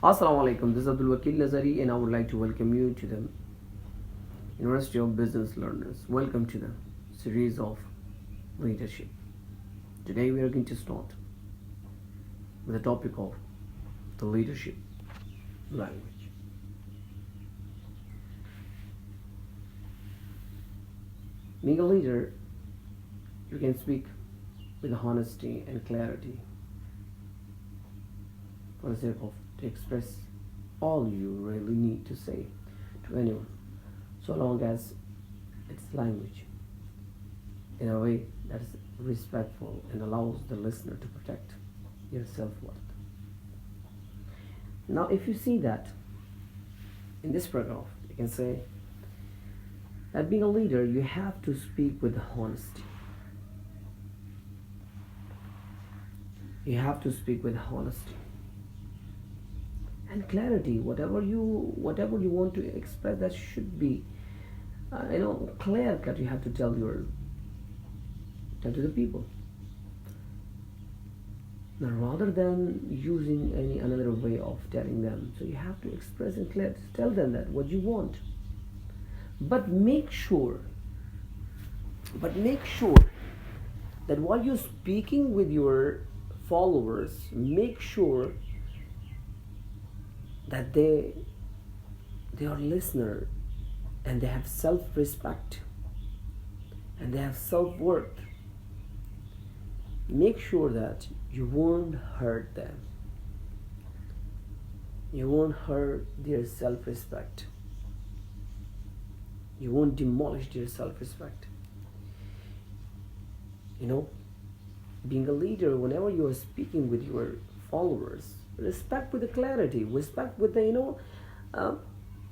Assalamu alaikum. This is Abdul Wakil Nazari, and I would like to welcome you to the University of Business Learners. Welcome to the series of leadership. Today we are going to start with the topic of the leadership language. Being a leader, you can speak with honesty and clarity for the sake of to express all you really need to say to anyone, so long as it's language in a way that is respectful and allows the listener to protect your self-worth. Now, if you see that in this paragraph, you can say that being a leader, you have to speak with honesty. You have to speak with honesty and clarity. Whatever you want to express, that should be clear cut. You have to tell to the people, now, rather than using any another way of telling them. So you have to express in clarity, tell them that what you want, but make sure that while you're speaking with your followers, make sure that they are listener, and they have self-respect, and they have self-worth. Make sure that you won't hurt them. You won't hurt their self-respect. You won't demolish their self-respect. Being a leader, whenever you are speaking with your followers, respect with the clarity, respect with the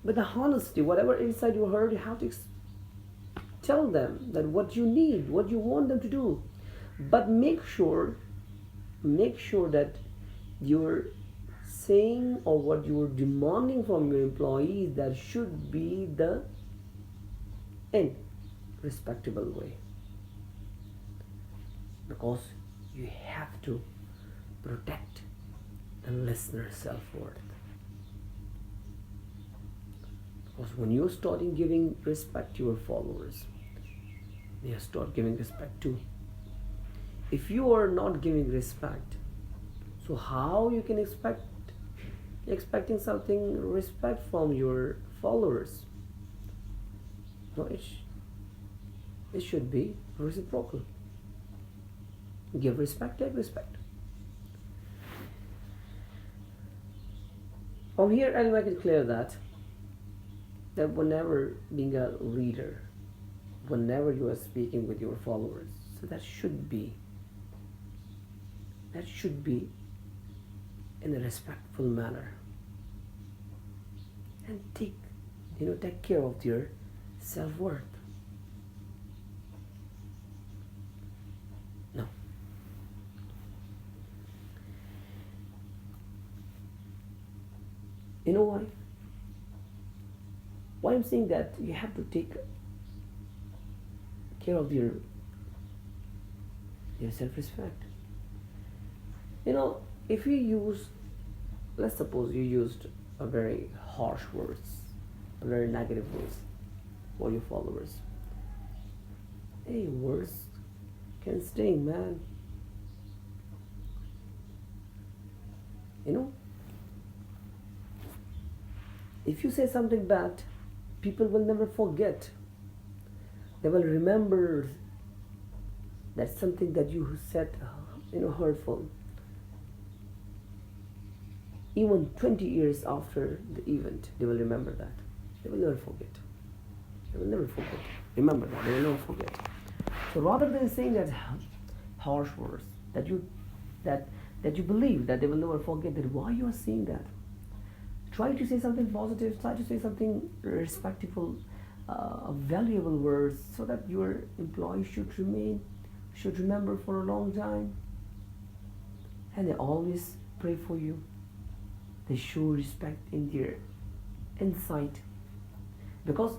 with the honesty. Whatever inside your heart, you have to tell them that what you need, what you want them to do. But make sure that you're saying, or what you're demanding from your employees, that should be in respectable way, because you have to protect the listener's self-worth. Because when you're starting giving respect to your followers, they start giving respect too. If you are not giving respect, so how you can expecting something respect from your followers? No, it should be reciprocal. Give respect, take respect. From here, I'll make it clear that whenever being a leader, whenever you are speaking with your followers, so that should be in a respectful manner, and take care of your self-worth. No. You know why? Why I'm saying that you have to take care of your self-respect. If you use, let's suppose you used a very harsh words, a very negative words for your followers. Hey, words can sting, man. If you say something bad, people will never forget. They will remember that something that you said, hurtful. Even 20 years after the event, they will remember that. They will never forget. Remember that. They will never forget. So rather than saying that harsh words, that you believe that they will never forget, that why you are saying that? Try to say something positive. Try to say something respectful, valuable words, so that your employees should remember for a long time, and they always pray for you. They show respect in their insight, because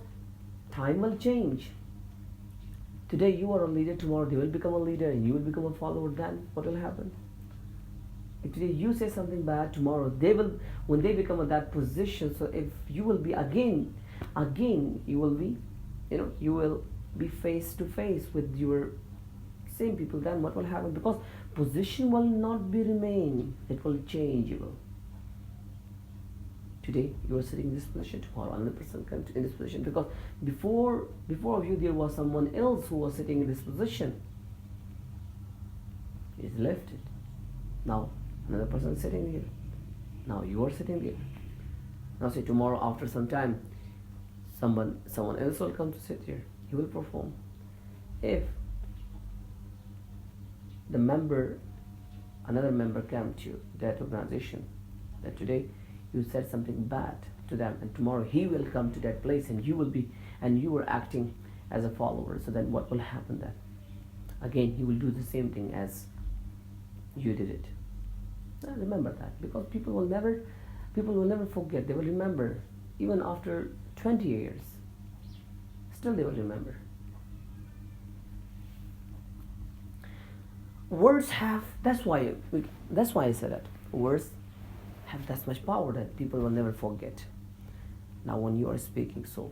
time will change. Today you are a leader, tomorrow they will become a leader, and you will become a follower. Then what will happen? If today you say something bad, tomorrow they will, when they become in that position, so if you will be again, you will be, you will be face to face with your same people, then what will happen? Because position will not be remain, it will change you. Today you are sitting in this position, tomorrow another person comes in this position, because before of you there was someone else who was sitting in this position. He's left it. Now another person is sitting here. Now you are sitting here. Now say tomorrow after some time, someone else will come to sit here. He will perform. If another member came to that organization, that today you said something bad to them, and tomorrow he will come to that place, and you were acting as a follower. So then what will happen then? Again, he will do the same thing as you did it. Now remember that, because people will never forget. They will remember even after 20 years. Still they will remember. Words have, that's why I said that. Words have that much power that people will never forget. Now when you are speaking, so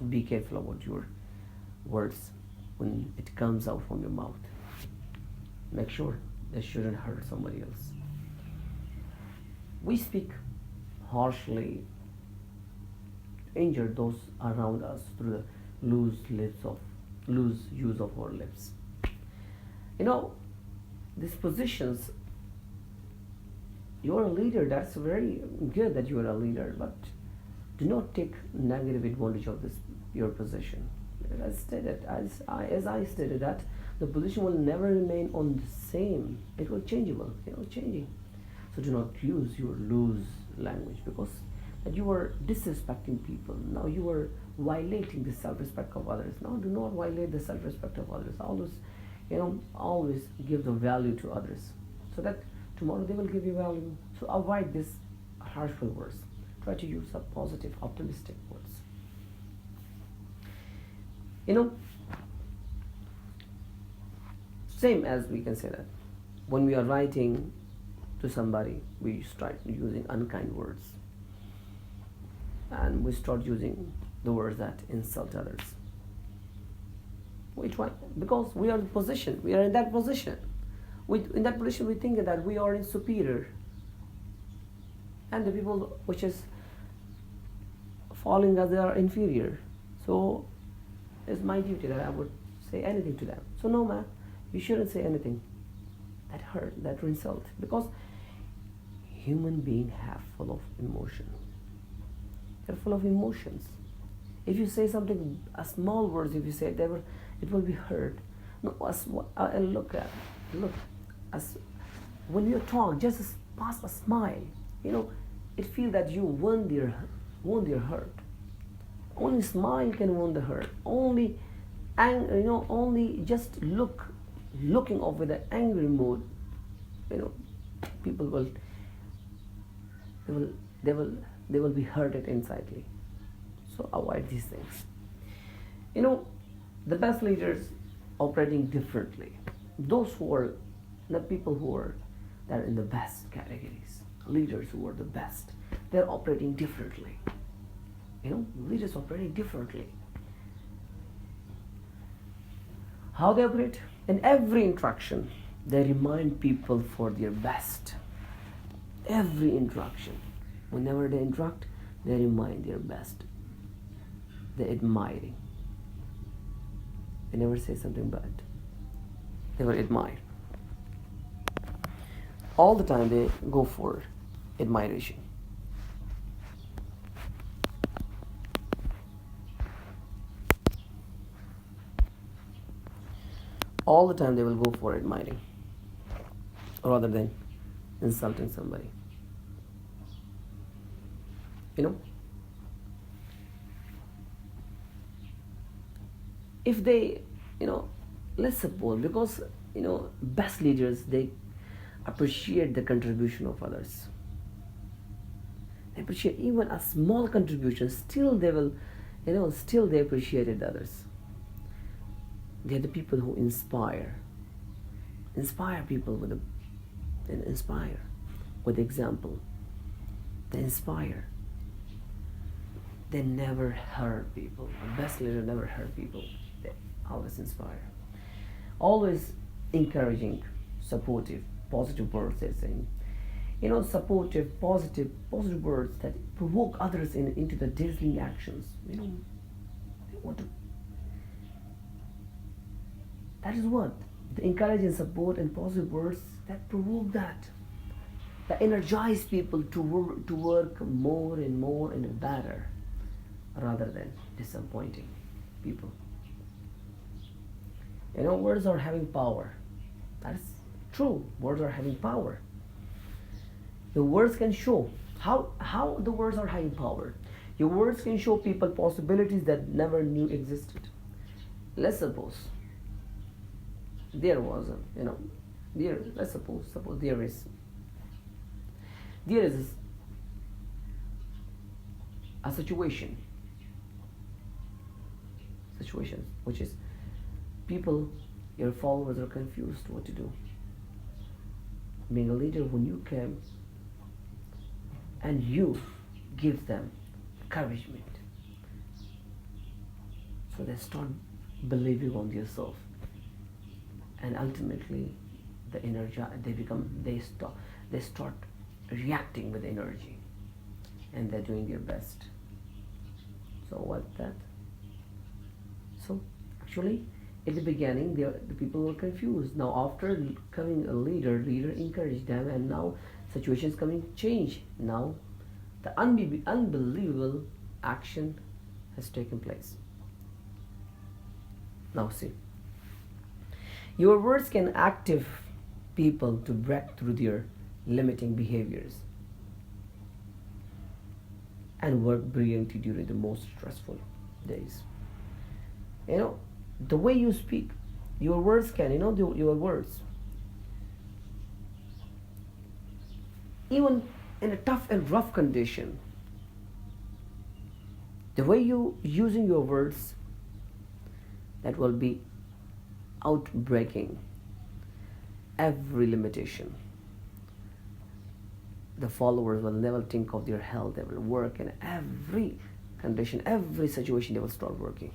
be careful about your words when it comes out from your mouth. Make sure they shouldn't hurt somebody else. We speak harshly, injure those around us through the loose use of our lips. These positions, you're a leader, that's very good that you are a leader, but do not take negative advantage of your position. As I stated that the position will never remain on the same. It will changeable, changing. So do not use your loose language, because that you are disrespecting people. Now you are violating the self-respect of others. Now do not violate the self-respect of others. Always give the value to others, so that tomorrow they will give you value. So avoid this harshful words. Try to use a positive, optimistic words. Same as we can say that when we are writing to somebody, we start using unkind words, and we start using the words that insult others. Which one? Because we are in position. We are in that position. In that position, we think that we are in superior, and the people which is falling as they are inferior. So it's my duty that I would say anything to them. So no, man, you shouldn't say anything that hurt, that insult, because human beings have full of emotion. They're full of emotions. If you say something, a small words, if you say it will be heard. No, look, when you talk, just pass a smile. It feels that you won their hurt. Only smile can win the hurt. Only just looking off with an angry mood. People will be hurted insidely. So avoid these things. The best leaders operating differently. Those who are the people who are that are in the best categories. Leaders who are the best. They're operating differently. Leaders operating differently. How they operate? In every interaction, they remind people for their best. Every interaction. Whenever they interact, they remind their best. They're admiring. They never say something bad. They will admire. All the time they go for admiration. All the time they will go for admiring, rather than insulting somebody. If they, let's suppose, because, best leaders, they appreciate the contribution of others. They appreciate even a small contribution, still they will, still they appreciated others. They're the people who inspire inspire people and inspire with example. They inspire. They never hurt people. The best leader never hurt people. They always inspire. Always encouraging, supportive, positive words they're saying. Supportive, positive words that provoke others into the dazzling actions. They want to. That is what the encouraging, support, and positive words that provoke that energize people to work more and more and better, rather than disappointing people. Words are having power. That is true. Words are having power. The words can show how the words are having power. Your words can show people possibilities that never knew existed. Let's suppose there was let's suppose there is a situation which is people, your followers are confused what to do. Being a leader, when you came and you give them encouragement, so they start believing on themselves, and ultimately they start reacting with energy, and they're doing their best. So what's that? So actually, in the beginning, the people were confused. Now, after becoming a leader encouraged them, and now situations coming change. Now, the unbelievable action has taken place. Now, see, your words can active people to break through their limiting behaviors and work brilliantly during the most stressful days. The way you speak, your words can, your words, even in a tough and rough condition, the way you using your words, that will be outbreaking every limitation. The followers will never think of their health. They will work in every condition, every situation. They will start working.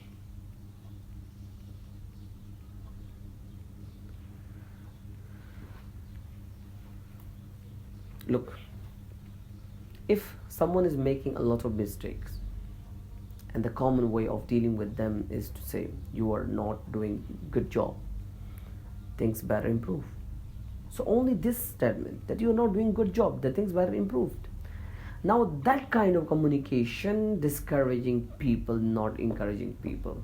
Look, if someone is making a lot of mistakes, and the common way of dealing with them is to say, you are not doing good job, things better improve. So only this statement, that you are not doing good job, that things better improved. Now that kind of communication discouraging people, not encouraging people.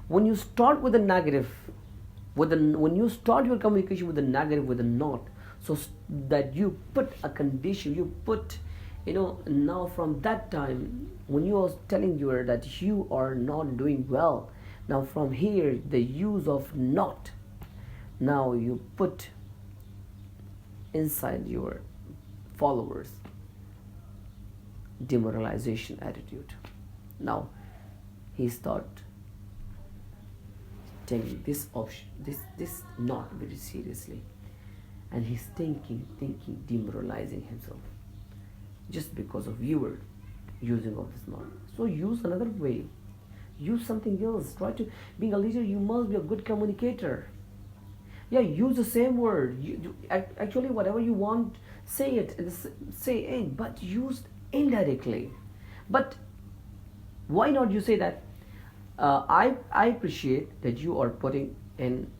When you start with a negative, when you start your communication with a negative, with a not, so that you put a condition, you put, now from that time, when you are telling you that you are not doing well, now from here, the use of not, now you put inside your followers demoralization attitude. Now he start taking this option, this not very seriously, and he's thinking, demoralizing himself just because of your using of this not. So use another way, use something else. Try to, being a leader, you must be a good communicator. Yeah, use the same word. Actually, whatever you want, say it, but use indirectly. But why not you say that, I appreciate that you are putting in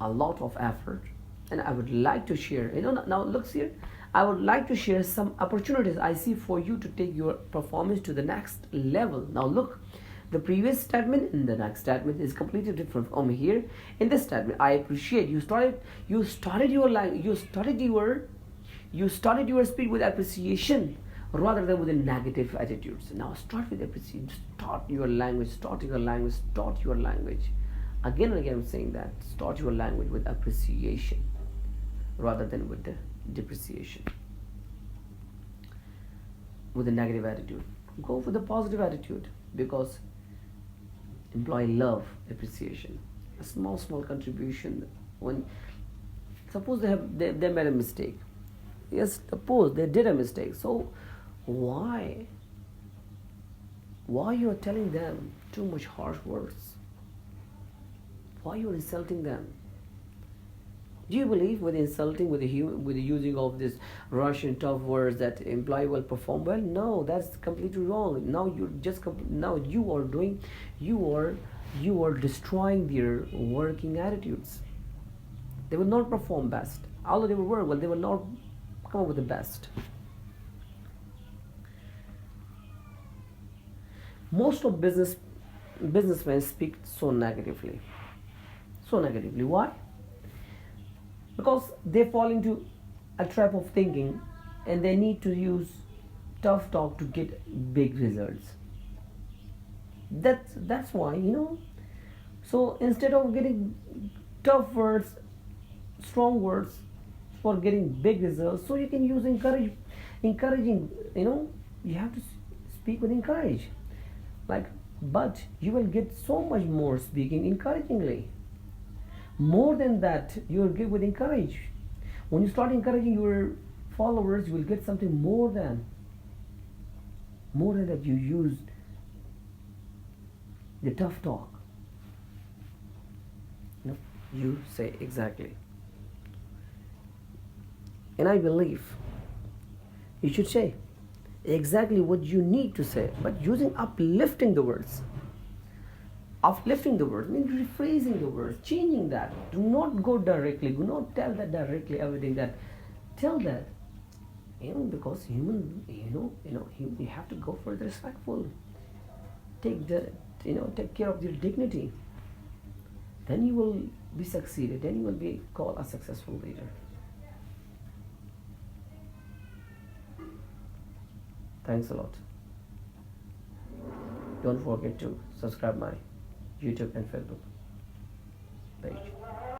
a lot of effort, and I would like to share, now look here, I would like to share some opportunities I see for you to take your performance to the next level. Now look, the previous statement and the next statement is completely different from here. In this statement, I appreciate you started your speech with appreciation rather than with a negative attitudes. Now start with appreciation. Start your language. Again and again I'm saying that. Start your language with appreciation rather than with the depreciation. With a negative attitude. Go for the positive attitude, because employee love appreciation. A small contribution, when Suppose they made a mistake. Yes, suppose they did a mistake. So why you are telling them too much harsh words? Why you are insulting them? Do you believe with insulting, with the using of this Russian tough words that employee will perform well? No, that's completely wrong. Now now you are destroying their working attitudes. They will not perform best. Although they will work well, they will not come up with the best. Most of businessmen speak so negatively. So negatively. Why? Because they fall into a trap of thinking and they need to use tough talk to get big results. That's why, So instead of getting tough words, strong words for getting big results, so you can use encouraging, you have to speak with encourage. But you will get so much more speaking encouragingly. More than that, you will give with encourage. When you start encouraging your followers, you will get something more than that you use the tough talk. You say exactly. And I believe you should say exactly what you need to say, but using uplifting the words. Uplifting the words means rephrasing the words, changing that. Do not go directly. Do not tell that directly. Everything that tell that. Because human, you have to go for the respectful. Take care of your dignity. Then you will be succeeded. Then you will be called a successful leader. Thanks a lot. Don't forget to subscribe my YouTube and Facebook page.